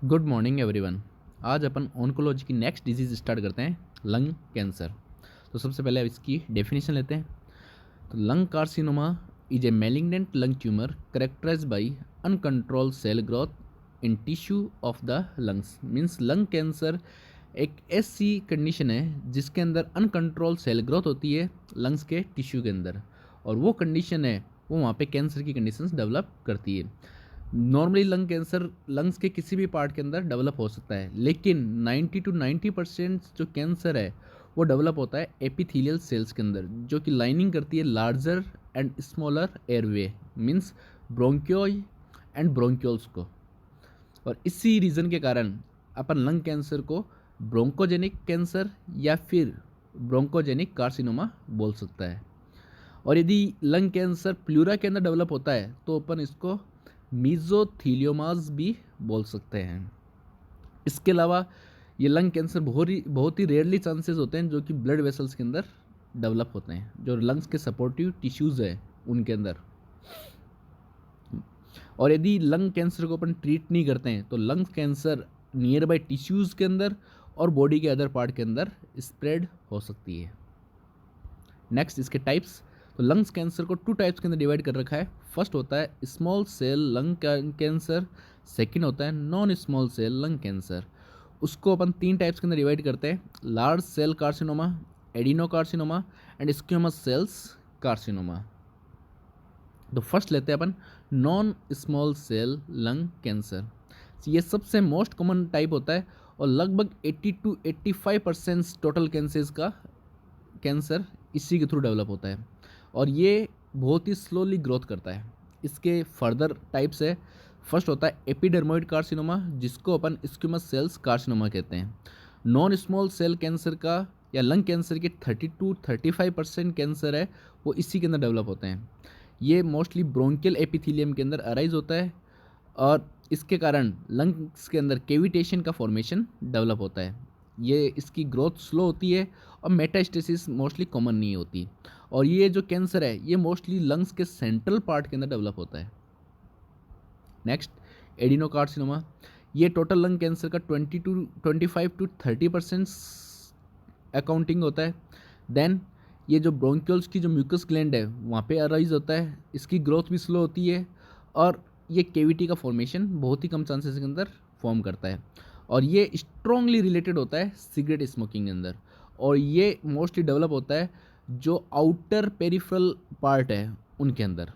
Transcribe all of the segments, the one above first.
Good morning everyone. आज अपन oncology की next disease start करते हैं, लंग कैंसर। तो सबसे पहले अब इसकी डेफिनेशन लेते हैं। तो lung carcinoma is a malignant lung tumour characterize by uncontrol cell growth in tissue of the lungs. Means lung cancer एक ऐसी कंडीशन है जिसके अंदर अनकंट्रोल सेल ग्रोथ होती है लंग्स के टिश्यू के अंदर, और वो कंडीशन है वो वहाँ पे कैंसर की कंडीशंस डेवलप करती है। नॉर्मली लंग कैंसर लंग्स के किसी भी पार्ट के अंदर डेवलप हो सकता है, लेकिन 90 to 90% जो कैंसर है वो डेवलप होता है एपिथेलियल सेल्स के अंदर, जो कि लाइनिंग करती है larger and smaller airway, means bronchi and bronchioles को। और इसी रीज़न के कारण अपन लंग कैंसर को ब्रोंकोजेनिक कैंसर या फिर ब्रोंकोजेनिक कार्सिनोमा बोल सकता है। और यदि लंग कैंसर प्लूरा के अंदर डेवलप होता है तो अपन इसको मीजोथीलियोमास भी बोल सकते हैं। इसके अलावा ये लंग कैंसर बहुत ही रेयरली चांसेस होते हैं जो कि ब्लड वेसल्स के अंदर डेवलप होते हैं, जो लंग्स के सपोर्टिव टिश्यूज़ है उनके अंदर। और यदि लंग कैंसर को अपन ट्रीट नहीं करते हैं तो lung cancer near by tissues के अंदर और बॉडी के अदर पार्ट के अंदर स्प्रेड हो सकती है। नेक्स्ट इसके टाइप्स। तो लंग्स कैंसर को 2 टाइप्स के अंदर डिवाइड कर रखा है। फर्स्ट होता है small cell lung cancer, second होता है non small cell lung cancer. उसको अपन 3 टाइप्स के अंदर डिवाइड करते हैं, large cell carcinoma, adenocarcinoma and squamous cells carcinoma. तो फर्स्ट लेते हैं अपन non small cell lung cancer. ये सबसे मोस्ट कॉमन टाइप होता है और लगभग 80 to 85% टोटल कैंसर इसी के थ्रू डेवलप होता है, और ये बहुत ही स्लोली ग्रोथ करता है। इसके फर्दर टाइप्स है। फर्स्ट होता है एपिडर्मोइड कार्सिनोमा, जिसको अपन स्क्यूमस सेल्स कार्सिनोमा कहते हैं। नॉन स्मॉल सेल कैंसर का या लंग कैंसर के 30 to 35% कैंसर है वो इसी के अंदर डेवलप होते हैं। ये मोस्टली ब्रोंकियल एपिथेलियम के अंदर अराइज होता है, और इसके कारण लंग्स के अंदर केविटेशन का फॉर्मेशन डेवलप होता है। ये इसकी ग्रोथ स्लो होती है और मेटास्टेसिस मोस्टली कॉमन नहीं होती। और ये जो कैंसर है ये मोस्टली लंग्स के सेंट्रल पार्ट के अंदर डेवलप होता है। नेक्स्ट एडिनोकार्सिनोमा, ये टोटल लंग कैंसर का 25 to 30% अकाउंटिंग होता है। देन ये जो ब्रोंक्यूल्स की जो म्यूकस ग्लैंड है वहाँ पे अराइज होता है। इसकी ग्रोथ भी स्लो होती है, और ये केविटी का फॉर्मेशन बहुत ही कम चांसेस के अंदर फॉर्म करता है। और ये स्ट्रॉन्गली रिलेटेड होता है सिगरेट स्मोकिंग के अंदर, और ये मोस्टली डेवलप होता है जो आउटर पेरिफेरल पार्ट है उनके अंदर।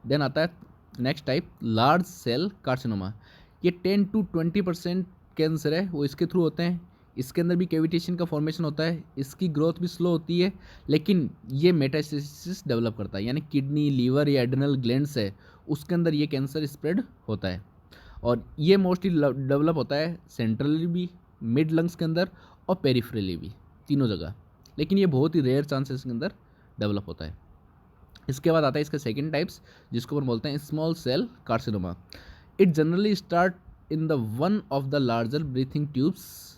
देन आता है next type large cell carcinoma. ये 10 to 20% कैंसर है वो इसके थ्रू होते हैं। इसके अंदर भी कैविटेशन का फॉर्मेशन होता है, इसकी ग्रोथ भी स्लो होती है, लेकिन ये मेटास्टेसिस डेवलप करता है, यानी किडनी, लीवर या एड्रेनल ग्लैंड्स है उसके अंदर ये कैंसर स्प्रेड होता है। और ये मोस्टली डेवलप होता है सेंट्रली भी, मिड लंग्स के अंदर और पेरिफेरली भी, तीनों जगह, लेकिन ये बहुत ही रेयर चांसेस के अंदर डेवलप होता है। इसके बाद आता है इसका सेकेंड टाइप्स, जिसको अपन बोलते हैं small cell carcinoma. It generally start in the one of the larger breathing tubes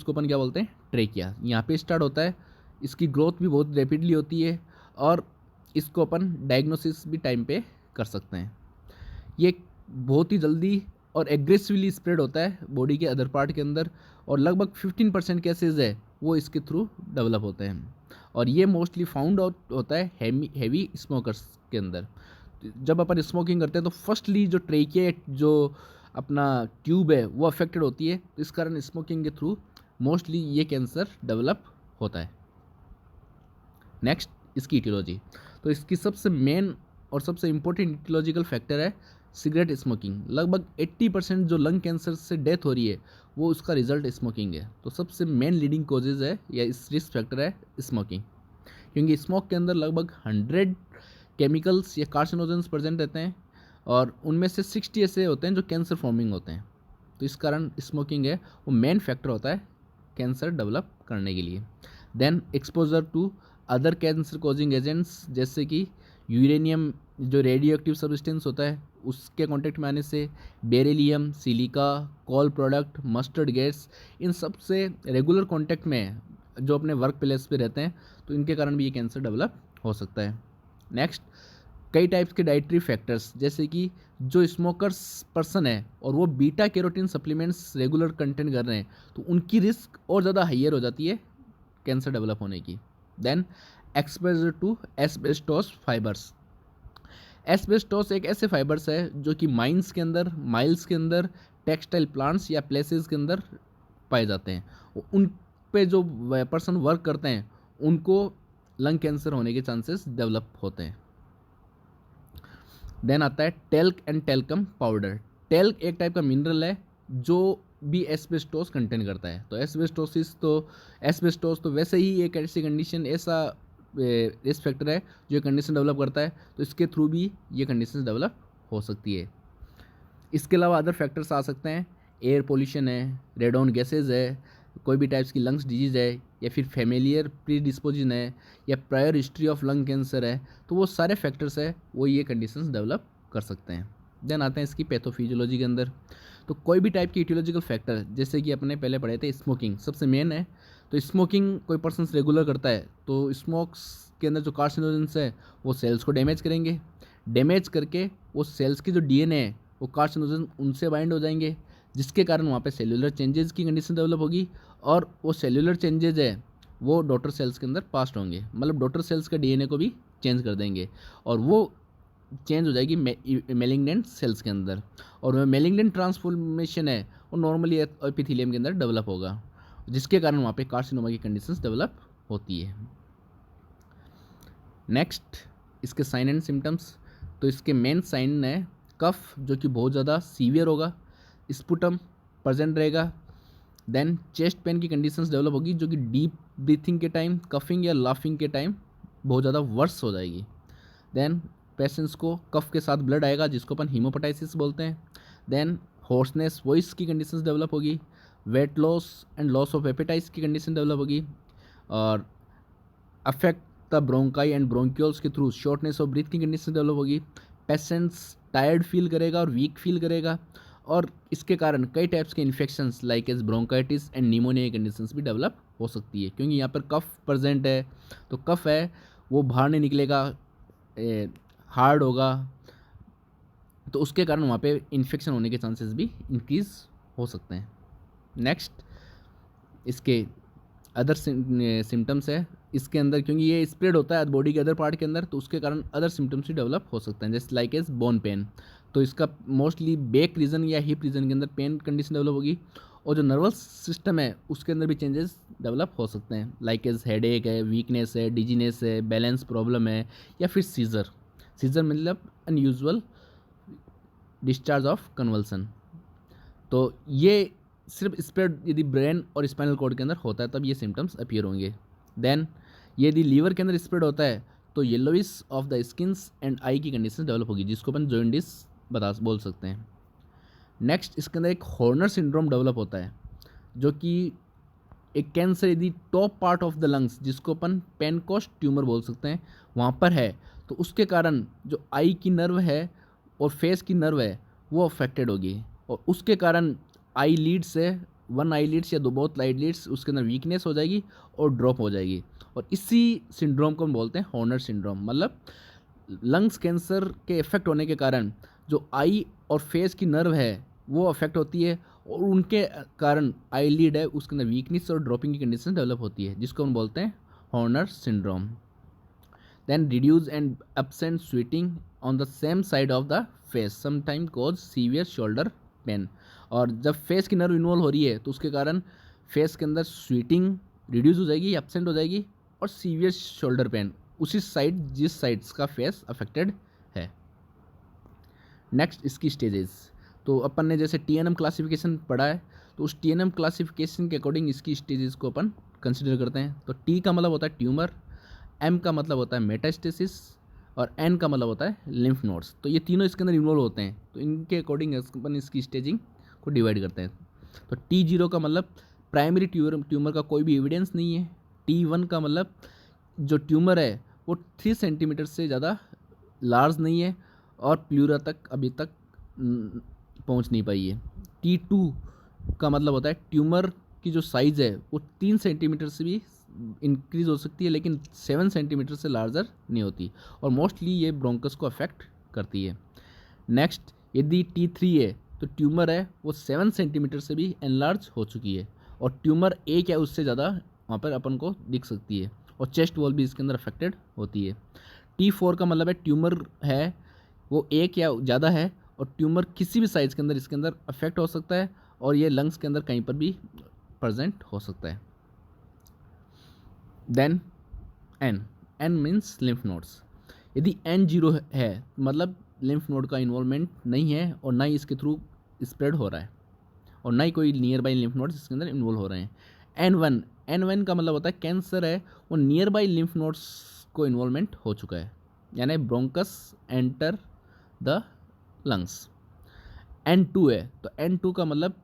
को अपन क्या बोलते हैं, ट्रेकिया, यहाँ पे स्टार्ट होता है। इसकी ग्रोथ भी बहुत रैपिडली होती है, और इसको अपन डायग्नोसिस भी टाइम पे कर सकते हैं। ये बहुत ही जल्दी और एग्रेसिवली स्प्रेड होता है बॉडी के अदर पार्ट के अंदर, और लगभग 15% केसेज है वो इसके थ्रू डेवलप होते हैं। और ये मोस्टली फाउंड आउट होता है हैवी स्मोकर्स के अंदर। जब अपन स्मोकिंग करते हैं तो फर्स्टली जो ट्रेकिया जो अपना ट्यूब है वो अफेक्टेड होती है, तो इस कारण स्मोकिंग के थ्रू मोस्टली ये कैंसर डेवलप होता है। नेक्स्ट इसकी इटियोलॉजी। तो इसकी सबसे मेन और सबसे इम्पोर्टेंट इटियोलॉजिकल फैक्टर है सिगरेट स्मोकिंग। लगभग 80% जो लंग कैंसर से डेथ हो रही है वो उसका रिजल्ट स्मोकिंग है। तो सबसे मेन लीडिंग कॉजेज़ है या इस रिस्क फैक्टर है स्मोकिंग, क्योंकि स्मोक के अंदर लगभग 100 केमिकल्स या कार्सिनोजेंस प्रेजेंट रहते हैं, और उनमें से 60 ऐसे होते हैं जो कैंसर फॉर्मिंग होते हैं। तो इस कारण स्मोकिंग है वो मेन फैक्टर होता है कैंसर डेवलप करने के लिए। Then exposure to other cancer causing agents, जैसे कि यूरेनियम जो रेडियो एक्टिव सब्सटेंस होता है उसके कांटेक्ट में आने से, beryllium, silica, coal product, mustard gas, इन सब से रेगुलर कांटेक्ट में जो अपने वर्क प्लेस पे रहते हैं, तो इनके कारण भी ये कैंसर डेवलप हो सकता है। नेक्स्ट कई टाइप्स के डाइटरी फैक्टर्स, जैसे कि जो स्मोकर्स पर्सन है और वो beta carotene supplements regular content कर रहे हैं, तो उनकी रिस्क और ज़्यादा हाइयर हो जाती है कैंसर डेवलप होने की। Then exposure to asbestos fibres. Asbestos एक ऐसे फाइबर्स है जो कि माइंस के अंदर, माइल्स के अंदर, टेक्सटाइल प्लांट्स या प्लेसेस के अंदर पाए जाते हैं। उन पे जो पर्सन वर्क करते हैं उनको लंग कैंसर होने के चांसेस डेवलप होते हैं। देन आता है talc and talcum powder. Talc एक टाइप का मिनरल है जो भी एस्बेस्टोस कंटेन करता है। तो एस्बेस्टोस तो वैसे ही एक ऐसी कंडीशन, ऐसा रिस्क फैक्टर है जो कंडीशन डेवलप करता है, तो इसके थ्रू भी ये कंडीशन डेवलप हो सकती है। इसके अलावा अदर फैक्टर्स आ सकते हैं, एयर पोल्यूशन है, रेडॉन गैसेज है, कोई भी टाइप्स की लंग्स डिजीज़ है, या फिर फैमिलियर प्रीडिस्पोजिशन है, या prior history of lung cancer है। तो वो सारे फैक्टर्स है वो ये कंडीशंस डेवलप कर सकते हैं। देन आते हैं इसकी पैथोफिजियोलॉजी के अंदर। तो कोई भी टाइप की इटियोलॉजिकल फैक्टर, जैसे कि अपने पहले पढ़े थे स्मोकिंग सबसे मेन है। तो स्मोकिंग कोई पर्सन रेगुलर करता है तो स्मोक्स के अंदर जो कार्सिनोजेंस है वो सेल्स को डैमेज करेंगे, डैमेज करके वो सेल्स की जो डीएनए है वो कार्सिनोजन उनसे बाइंड हो जाएंगे, जिसके कारण वहाँ पे सेल्यूलर चेंजेस की कंडीशन डेवलप होगी, और वो सेल्यूलर चेंजेज है वो डॉटर सेल्स के अंदर पास्ट होंगे, मतलब डॉटर सेल्स का डीएनए को भी चेंज कर देंगे, और वो चेंज हो जाएगी मेलिग्नेंट सेल्स के अंदर, और वह मेलिग्नेंट ट्रांसफॉर्मेशन है वो नॉर्मली एपिथेलियम के अंदर डेवलप होगा, जिसके कारण वहाँ पे कार्सिनोमा की कंडीशंस डेवलप होती है। नेक्स्ट इसके साइन एंड सिम्टम्स। तो इसके मेन साइन है कफ जो कि बहुत ज़्यादा सीवियर होगा, स्पुटम प्रेजेंट रहेगा, देन चेस्ट पेन की कंडीशंस डेवलप होगी जो कि डीप ब्रीथिंग के टाइम, कफिंग या लाफिंग के टाइम बहुत ज़्यादा वर्स हो जाएगी। देन पेशेंट्स को कफ के साथ ब्लड आएगा जिसको अपन हीमोपेटाइसिस बोलते हैं। देन होर्सनेस वॉइस की कंडीशंस डेवलप होगी, weight loss and loss of appetites की कंडीशन डेवलप होगी, और affect the bronchi and bronchioles के थ्रू शॉर्टनेस ऑफ ब्रीथ की कंडीशन डेवलप होगी। पेशेंट्स टायर्ड फील करेगा और वीक फील करेगा, और इसके कारण कई टाइप्स के infections like as bronchitis and pneumonia की कंडीशंस भी डेवलप हो सकती है, क्योंकि यहाँ पर कफ प्रेजेंट है, तो कफ है वो बाहर नहीं निकलेगा, हार्ड होगा, तो उसके कारण वहाँ पे इन्फेक्शन होने के चांसेस भी इंक्रीज़ हो सकते हैं। नेक्स्ट इसके अदर सिम्टम्स है इसके अंदर, क्योंकि ये स्प्रेड होता है बॉडी के अदर पार्ट के अंदर, तो उसके कारण अदर सिम्टम्स भी डेवलप हो सकते हैं, जैसे लाइक एज बोन पेन। तो इसका मोस्टली बैक रीजन या हिप रीजन के अंदर पेन कंडीशन डेवलप होगी, और जो नर्वस सिस्टम है उसके अंदर भी चेंजेस डेवलप हो सकते हैं, लाइक एज हेडेक है, वीकनेस है, डिजीनेस है, बैलेंस प्रॉब्लम है, या फिर सीजर। सीजर मतलब अनयूजुअल डिस्चार्ज ऑफ कन्वल्सन। तो ये सिर्फ स्प्रेड यदि ब्रेन और स्पाइनल कॉर्ड के अंदर होता है तब ये सिम्टम्स अपीयर होंगे। देन यदि लीवर के अंदर स्प्रेड होता है तो yellowish of the skins and I की कंडीशन डेवलप होगी, जिसको अपन जॉइंडिस बोल सकते हैं। नेक्स्ट इसके अंदर एक हॉर्नर सिंड्रोम डेवलप होता है, जो कि एक कैंसर यदि top part of the lungs, जिसको अपन पेनकोस्ट ट्यूमर बोल सकते हैं, वहाँ पर है, तो उसके कारण जो आई की नर्व है और फेस की नर्व है वो अफेक्टेड होगी, और उसके कारण आई लीड्स है, वन आई लीड्स या दो बहुत आई लीड्स उसके अंदर वीकनेस हो जाएगी और ड्रॉप हो जाएगी, और इसी सिंड्रोम को हम बोलते हैं हॉर्नर सिंड्रोम। मतलब लंग्स कैंसर के इफेक्ट होने के कारण जो आई और फेस की नर्व है वो अफेक्ट होती है, और उनके कारण आई लीड है उसके अंदर वीकनेस और ड्रॉपिंग की कंडीशन डेवलप होती है, जिसको हम बोलते हैं Horner syndrome. Then reduce and absent sweating on the same side of the face sometime cause severe shoulder pain. और जब फेस की नर्व इन्वॉल्व हो रही है तो उसके कारण फेस के अंदर स्वेटिंग रिड्यूस हो जाएगी, एब्सेंट हो जाएगी, और सीवियर शोल्डर पेन उसी साइड जिस साइड्स का फेस अफेक्टेड है। नेक्स्ट इसकी स्टेजेस। तो अपन ने जैसे TNM क्लासिफिकेशन पढ़ा है, तो उस TNM क्लासिफिकेशन के अकॉर्डिंग इसकी स्टेजेस को अपन कंसिडर करते हैं। तो T का मतलब होता है ट्यूमर, M का मतलब होता है मेटास्टेसिस, और N का मतलब होता है लिम्फ नोड्स। तो ये तीनों इसके अंदर इन्वॉल्व होते हैं, तो इनके अकॉर्डिंग अपन इसकी स्टेजिंग को डिवाइड करते हैं। तो T0 का मतलब प्राइमरी ट्यूमर का कोई भी एविडेंस नहीं है। T1 का मतलब जो ट्यूमर है वो 3 सेंटीमीटर से ज़्यादा लार्ज नहीं है और प्लूरा तक अभी तक पहुंच नहीं पाई है। T2 का मतलब होता है ट्यूमर की जो साइज़ है वो 3 सेंटीमीटर से भी इंक्रीज हो सकती है, लेकिन 7 सेंटीमीटर से लार्जर नहीं होती, और मोस्टली ये ब्रोंकस को अफेक्ट करती है। नेक्स्ट, यदि T3 है तो ट्यूमर है वो 7 सेंटीमीटर से भी एनलार्ज हो चुकी है, और ट्यूमर एक या उससे ज़्यादा वहाँ पर अपन को दिख सकती है, और चेस्ट वॉल भी इसके अंदर अफेक्टेड होती है। T4 का मतलब है ट्यूमर है वो एक या ज़्यादा है, और ट्यूमर किसी भी साइज़ के अंदर इसके अंदर अफेक्ट हो सकता है, और ये लंग्स के अंदर कहीं पर भी प्रेजेंट हो सकता है। Then N means lymph nodes. यदि N0 है मतलब लिम्फ नोड का इन्वॉल्वमेंट नहीं है, और ना ही इसके थ्रू स्प्रेड हो रहा है, और ना ही कोई नियर बाई लिम्फ नोड्स इसके अंदर इन्वॉल्व हो रहे हैं। N1 का मतलब होता है कैंसर है वो नियर बाई लिम्फ नोड्स को इन्वॉल्वमेंट हो चुका है, यानी bronchus enter the lungs. N2 है तो N2 का मतलब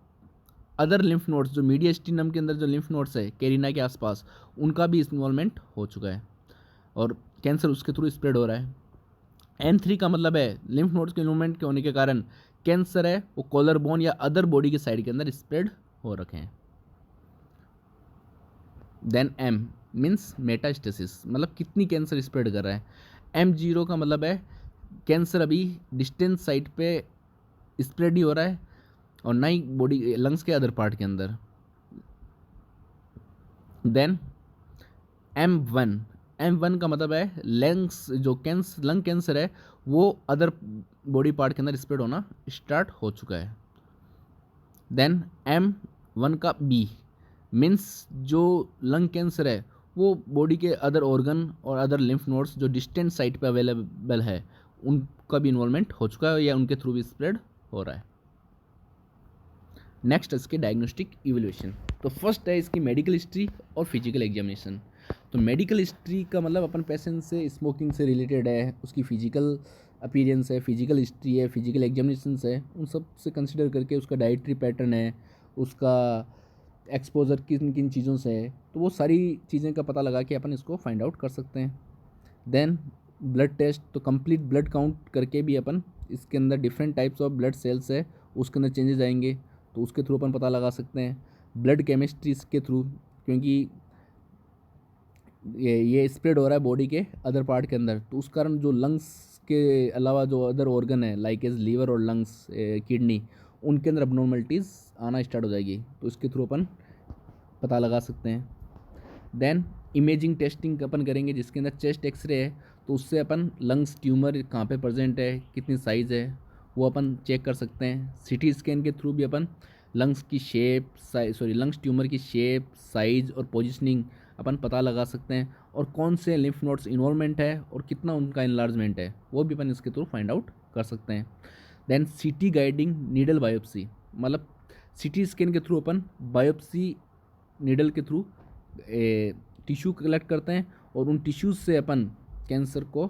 अदर लिम्फ नोड्स, जो मीडियस्टिनम के अंदर जो लिम्फ नोड्स है कैरिना के आसपास, उनका भी इन्वॉल्वमेंट हो चुका है, और कैंसर उसके थ्रू स्प्रेड हो रहा है। N3 का मतलब है लिम्फ नोड्स के इन्वॉल्वमेंट के होने के कारण कैंसर है वो कॉलर बोन या अदर बॉडी के साइड के अंदर स्प्रेड हो रखे हैं। देन M मीन्स मेटास्टेसिस, मतलब कितनी कैंसर स्प्रेड कर रहा है। M0 का मतलब है कैंसर अभी डिस्टेंस साइट पे स्प्रेड ही हो रहा है, और ना ही बॉडी लंग्स के अदर पार्ट के अंदर। देन M1 का मतलब है लंग्स जो लंग कैंसर है वो अदर बॉडी पार्ट के अंदर स्प्रेड होना स्टार्ट हो चुका है। देन M1 का B मीन्स जो लंग कैंसर है वो बॉडी के अदर ऑर्गन और अदर लिम्फ नोड्स जो डिस्टेंट साइट पे अवेलेबल है उनका भी इन्वॉल्वमेंट हो चुका है, या उनके थ्रू भी स्प्रेड हो रहा है। नेक्स्ट इसके डायग्नोस्टिक इवैल्यूएशन। तो फर्स्ट है इसकी मेडिकल हिस्ट्री और फिजिकल एग्जामिनेशन। तो मेडिकल हिस्ट्री का मतलब अपन पेशेंट से स्मोकिंग से रिलेटेड है, उसकी फिजिकल अपीयरेंस है, फिजिकल हिस्ट्री है, फिजिकल एग्जामिनेशंस है, उन सब से कंसिडर करके उसका डाइटरी पैटर्न है, उसका एक्सपोजर किन किन चीज़ों से है, तो वो सारी चीज़ें का पता लगा के अपन इसको फाइंड आउट कर सकते हैं। देन ब्लड टेस्ट, तो कंप्लीट ब्लड काउंट करके भी अपन इसके अंदर different types of blood cells है उसके अंदर चेंजेस आएंगे, तो उसके थ्रू अपन पता लगा सकते हैं। ब्लड केमिस्ट्री के थ्रू, क्योंकि ये स्प्रेड हो रहा है बॉडी के अदर पार्ट के अंदर, तो उस कारण जो लंग्स के अलावा जो अदर ऑर्गन है लाइक एज लीवर और लंग्स, किडनी, उनके अंदर अबनॉर्मलिटीज़ आना स्टार्ट हो जाएगी, तो इसके थ्रू अपन पता लगा सकते हैं। देन इमेजिंग टेस्टिंग अपन करेंगे जिसके अंदर चेस्ट एक्सरे है, तो उससे अपन लंग्स ट्यूमर कहाँ पे प्रेजेंट है, कितनी साइज़ है, वो अपन चेक कर सकते हैं। सीटी स्कैन के थ्रू भी अपन लंग्स की शेप लंग्स ट्यूमर की शेप, साइज़ और पोजिशनिंग अपन पता लगा सकते हैं, और कौन से लिम्फ नोड्स इन्वॉल्वमेंट है और कितना उनका इनलार्जमेंट है वो भी अपन इसके थ्रू फाइंड आउट कर सकते हैं। देन सीटी गाइडिंग नीडल बायोप्सी, मतलब सीटी स्कैन के थ्रू अपन बायोप्सी नीडल के थ्रू टिश्यू कलेक्ट करते हैं, और उन टिश्यूज़ से अपन कैंसर को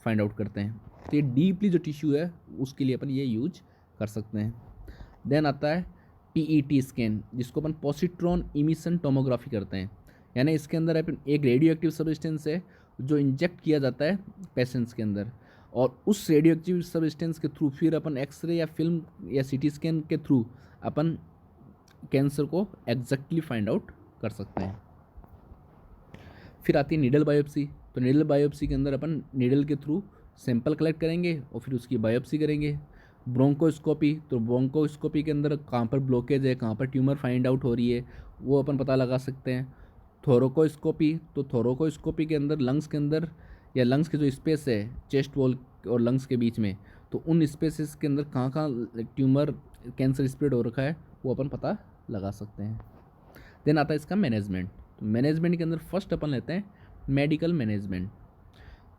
फाइंड आउट करते हैं। तो ये डीपली जो टिश्यू है उसके लिए अपन ये यूज कर सकते हैं। देन आता है PET स्कैन, जिसको अपन पॉजिट्रॉन इमिशन टोमोग्राफी करते हैं, यानी इसके अंदर अपन एक रेडियो एक्टिव सब्सटेंस है जो इंजेक्ट किया जाता है पेशेंट्स के अंदर, और उस रेडियो एक्टिव सब्सटेंस के थ्रू फिर अपन एक्सरे या फिल्म या CT स्कैन के थ्रू अपन कैंसर को एग्जैक्टली फाइंड आउट कर सकते हैं। फिर आती है नीडल बायोप्सी। तो नीडल बायोप्सी के अंदर अपन नीडल के थ्रू सैंपल कलेक्ट करेंगे और फिर उसकी बायोप्सी करेंगे। ब्रोंकोस्कोपी, तो ब्रोंकोस्कोपी के अंदर कहाँ पर ब्लॉकेज है, कहाँ पर ट्यूमर फाइंड आउट हो रही है, वो अपन पता लगा सकते हैं। थोरोकोस्कोपी, तो थोरोकोस्कोपी के अंदर लंग्स के अंदर या लंग्स के जो स्पेस है चेस्ट वॉल और लंग्स के बीच में, तो उन स्पेसेस के अंदर कहाँ कहाँ ट्यूमर कैंसर स्प्रेड हो रखा है वो अपन पता लगा सकते हैं। देन आता है इसका मैनेजमेंट। तो मैनेजमेंट के अंदर फर्स्ट अपन लेते हैं मेडिकल मैनेजमेंट।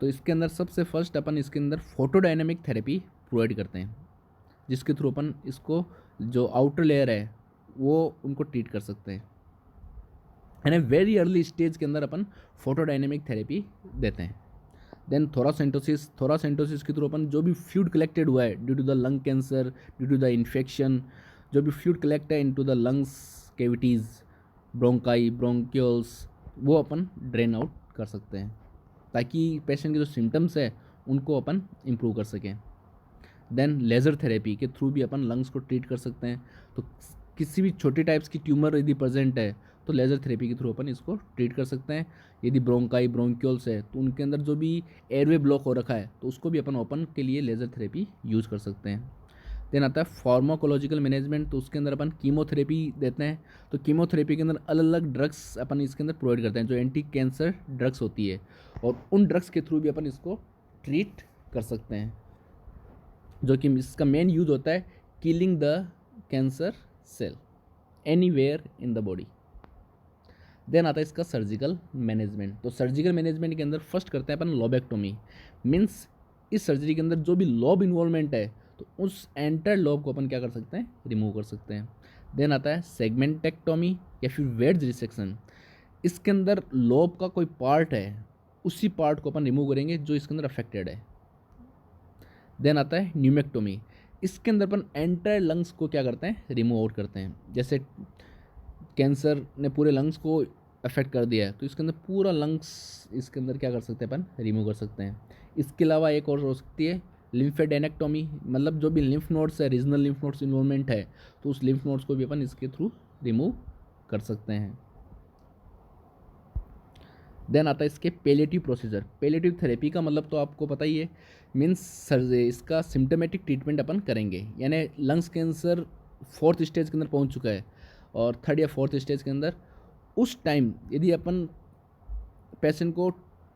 तो इसके अंदर सबसे फर्स्ट अपन इसके अंदर फोटोडायनेमिक थेरेपी प्रोवाइड करते हैं, जिसके थ्रू अपन इसको जो आउटर लेयर है वो उनको ट्रीट कर सकते हैं। यानी वेरी अर्ली स्टेज के अंदर अपन फोटोडायनेमिक थेरेपी देते हैं। देन थोरासेंटोसिस के थ्रू अपन जो भी फ्लूइड कलेक्टेड हुआ है due to the lung cancer, due to the infection, जो भी फ्लूइड कलेक्ट है into the lungs cavities, bronchi, bronchioles, वो अपन ड्रेन आउट कर सकते हैं ताकि पेशेंट के जो सिम्टम्स है उनको अपन इम्प्रूव कर सकें। देन लेज़र थेरेपी के थ्रू भी अपन लंग्स को ट्रीट कर सकते हैं। तो किसी भी छोटे टाइप्स की ट्यूमर यदि प्रेजेंट है तो लेज़र थेरेपी के थ्रू अपन इसको ट्रीट कर सकते हैं। यदि ब्रोंकाई ब्रोंक्यूल्स है तो उनके अंदर जो भी एयरवे ब्लॉक हो रखा है तो उसको भी अपन ओपन के लिए लेज़र थेरेपी यूज़ कर सकते हैं। देन आता है फार्माकोलॉजिकल मैनेजमेंट, तो उसके अंदर अपन कीमोथेरेपी देते हैं। तो कीमोथेरेपी के अंदर अलग अलग ड्रग्स अपन इसके अंदर प्रोवाइड करते हैं जो एंटी कैंसर ड्रग्स होती है, और उन ड्रग्स के थ्रू भी अपन इसको ट्रीट कर सकते हैं, जो कि इसका मेन यूज होता है killing the cancer cell anywhere in the body. Then आता है इसका सर्जिकल मैनेजमेंट। तो सर्जिकल मैनेजमेंट के अंदर फर्स्ट करते हैं अपन लोबेक्टोमी, मीन्स इस सर्जरी के अंदर जो भी लोब इन्वॉल्वमेंट है तो उस एंटर लोब को अपन क्या कर सकते हैं, रिमूव कर सकते हैं। देन आता है सेगमेंटेक्टोमी या फिर वेड्ज रिसेक्शन। इसके अंदर लोब का कोई पार्ट है, उसी पार्ट को अपन रिमूव करेंगे जो इसके अंदर अफेक्टेड है। देन आता है न्यूमेक्टोमी। इसके अंदर अपन एंटायर लंग्स को क्या करते हैं, रिमूव आउट करते हैं। जैसे कैंसर ने पूरे लंग्स को अफेक्ट कर दिया है तो इसके अंदर पूरा लंग्स इसके अंदर क्या कर सकते हैं, अपन रिमूव कर सकते हैं। इसके अलावा एक और हो सकती है लिम्फेडेनेक्टोमी, मतलब जो भी लिम्फ नोड्स है, रीजनल लिम्फ नोड्स इन्वॉल्वमेंट है तो उस लिम्फ नोड्स को भी अपन इसके थ्रू रिमूव कर सकते हैं। देन आता है इसके पेलेटिव प्रोसीजर। पेलेटिव थेरेपी का मतलब तो आपको पता ही है, मीन्स इसका सिम्टोमेटिक ट्रीटमेंट अपन करेंगे, यानी लंग्स कैंसर 4th स्टेज के अंदर पहुंच चुका है और 3rd या 4th स्टेज के अंदर, उस टाइम यदि अपन पेशेंट को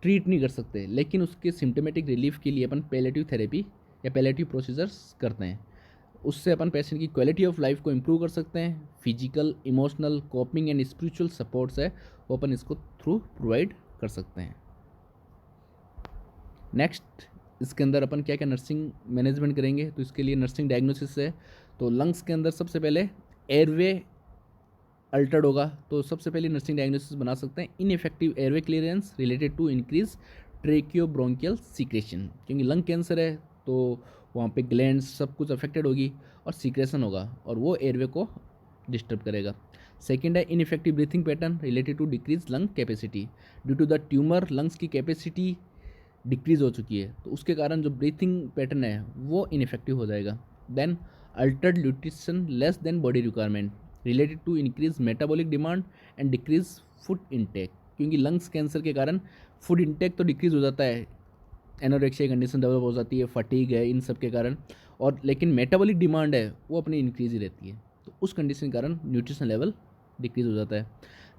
ट्रीट नहीं कर सकते लेकिन उसके सिम्टोमेटिक रिलीफ के लिए अपन पेलेटिव थेरेपी या पेलेटिव प्रोसीजर्स करते हैं, उससे अपन पेशेंट की क्वालिटी ऑफ लाइफ को इम्प्रूव कर सकते हैं। Physical, emotional, coping and spiritual supports है वो अपन इसको थ्रू प्रोवाइड कर सकते हैं। नेक्स्ट इसके अंदर अपन क्या क्या नर्सिंग मैनेजमेंट करेंगे, तो इसके लिए नर्सिंग डायग्नोसिस है। तो लंग्स के अंदर सबसे पहले एयरवे अल्टर्ड होगा तो सबसे पहले नर्सिंग डायग्नोसिस बना सकते हैं ineffective airway clearance related to increase tracheobronchial secretion, क्योंकि लंग कैंसर है तो वहाँ पे ग्लैंड्स सब कुछ अफेक्टेड होगी और सीक्रेशन होगा और वो एयरवे को डिस्टर्ब करेगा। सेकेंड है ineffective breathing pattern related to decrease lung capacity, due to the tumour lungs की कैपेसिटी डिक्रीज हो चुकी है तो उसके कारण जो ब्रीथिंग पैटर्न है वो इनइफेक्टिव हो जाएगा। Then altered nutrition less than body requirement related to increase metabolic demand and decrease food intake, क्योंकि लंग्स कैंसर के कारण फूड इंटेक तो डिक्रीज हो जाता है, एनोरेक्सिया कंडीशन डेवलप हो जाती है, फटीग है, इन सब के कारण, और लेकिन मेटाबॉलिक डिमांड है वो अपनी इंक्रीज ही रहती है तो उस कंडीशन के कारण न्यूट्रिशन लेवल डिक्रीज हो जाता है।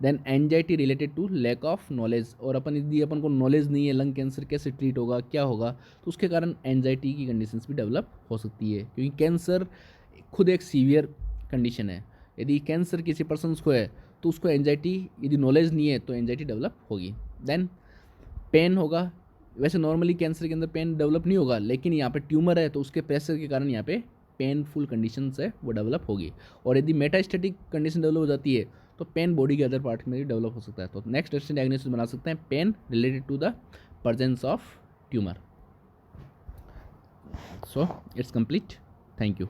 Then anxiety related to lack of knowledge, और अपन यदि अपन को नॉलेज नहीं है लंग कैंसर कैसे ट्रीट होगा क्या होगा तो उसके कारण एंजाइटी की कंडीशंस भी डेवलप हो सकती है, क्योंकि कैंसर खुद एक सीवियर कंडीशन है। यदि कैंसर किसी पर्सन को है तो उसको एंजाइटी, यदि नॉलेज नहीं है तो एंजाइटी डेवलप होगी। देन पेन होगा, वैसे नॉर्मली कैंसर के अंदर पेन डेवलप नहीं होगा लेकिन यहाँ पे ट्यूमर है तो उसके प्रेशर के कारण यहाँ पे पेनफुल कंडीशंस है वो डेवलप होगी, और यदि मेटास्टेटिक कंडीशन डेवलप हो जाती है तो पेन बॉडी के अदर पार्ट में भी डेवलप हो सकता है। तो नेक्स्ट टेस्ट डायग्नोसिस बना सकते हैं pain related to the presence of tumour. So it's complete. Thank you.